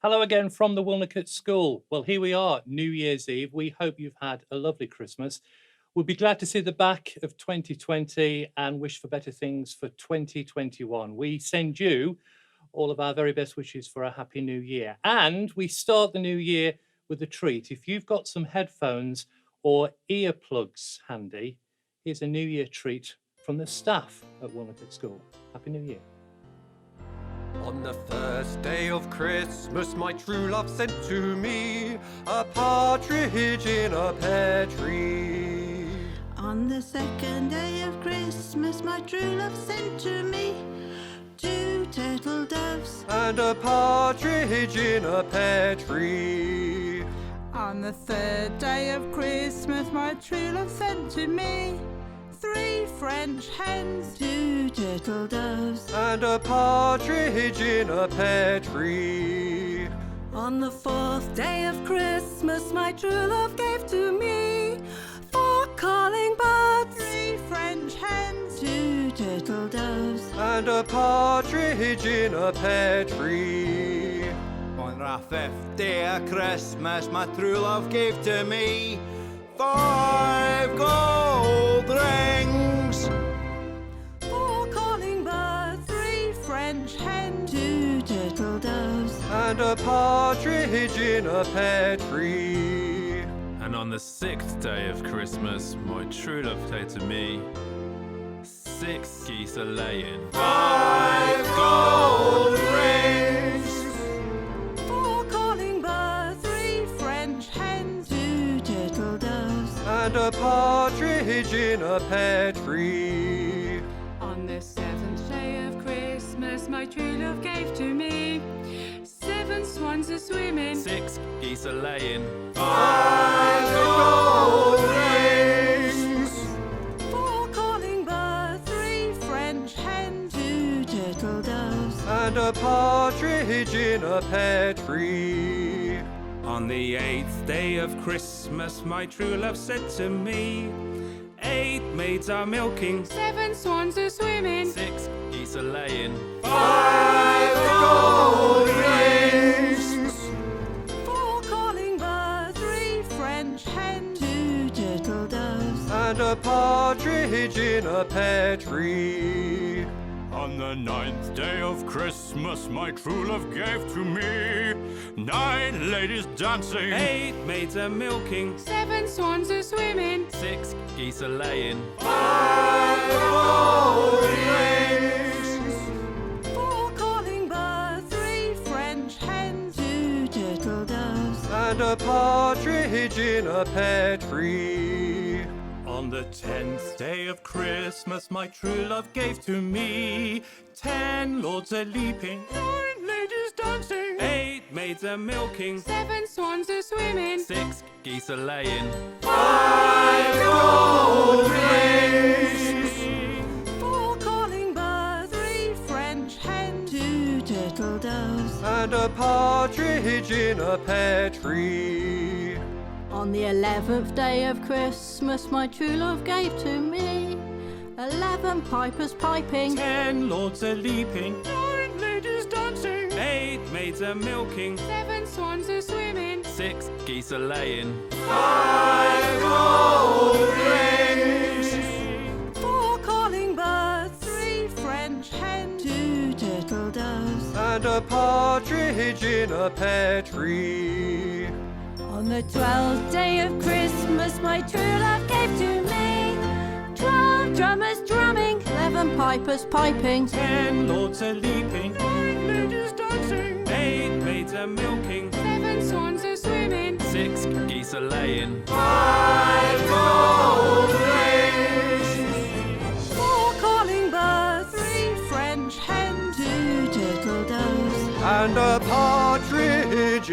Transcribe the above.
Hello again from the Wilnecote School. Well, here we are, New Year's Eve. We hope you've had a lovely Christmas. We'll be glad to see the back of 2020 and wish for better things for 2021. We send you all of our very best wishes for a happy new year. And we start the new year with a treat. If you've got some headphones or earplugs handy, here's a New Year treat from the staff at Wilnecote School. Happy New Year. On the first day of Christmas, my true love sent to me a partridge in a pear tree. On the second day of Christmas, my true love sent to me 2 turtle doves and a partridge in a pear tree. On the third day of Christmas, my true love sent to me 3 French hens, 2 turtle doves and a partridge in a pear tree. On the fourth day of Christmas, my true love gave to me 4 calling birds, 3 French hens, 2 turtle doves and a partridge in a pear tree. On the fifth day of Christmas, my true love gave to me 5 gold rings, 4 calling birds, 3 French hens, 2 turtle doves and a partridge in a pear tree. And on the 6th day of Christmas, my true love said to me, 6 geese a laying, 5 gold rings, 4 calling birds, 3 French hens, 2 turtle doves and a partridge in a pear tree. On the 7th day of Christmas, my true love gave to me 7 swans a swimming, 6 geese a laying, 5 gold rings, 4 calling birds, 3 French hens, 2 turtle doves and a partridge in a pear tree. On the 8th day of Christmas, my true love said to me, 8 maids are milking, 7 swans a swimming, 6 geese a laying, 5 gold rings, 4 calling birds, 3 French hens, 2 turtle doves and a partridge in a pear tree. On the 9th day of Christmas, my true love gave to me 9 ladies dancing, 8 maids are milking, 7 swans a swimming, 6 geese a laying, 5 gold rings, 4 calling birds, 3 French hens, 2 turtle doves and a partridge in a pear tree. On the 10th day of Christmas, my true love gave to me 10 lords a leaping, 9 ladies dancing, 8 maids are milking, 7 swans a swimming, 6 geese a laying, 5 gold rings, 4 calling birds, 3 French hens, 2 turtle doves and a partridge in a pear tree. On the 11th day of Christmas, my true love gave to me 11 pipers piping, 10 lords a leaping, 9 ladies dancing, 8 maids are milking, 7 swans a swimming, 6 geese a laying, 5 gold rings, 4 calling birds, 3 French hens, 2 turtle doves and a partridge in a pear tree. On the 12th day of Christmas, my true love gave to me 12 drummers drumming, 11 pipers piping, 10 lords a leaping, 9 ladies dancing, 8 maids are milking, 7 swans a swimming, 6 geese a laying, 5 gold rings, 4 calling birds, 3 French hens, 2 turtle doves and a partridge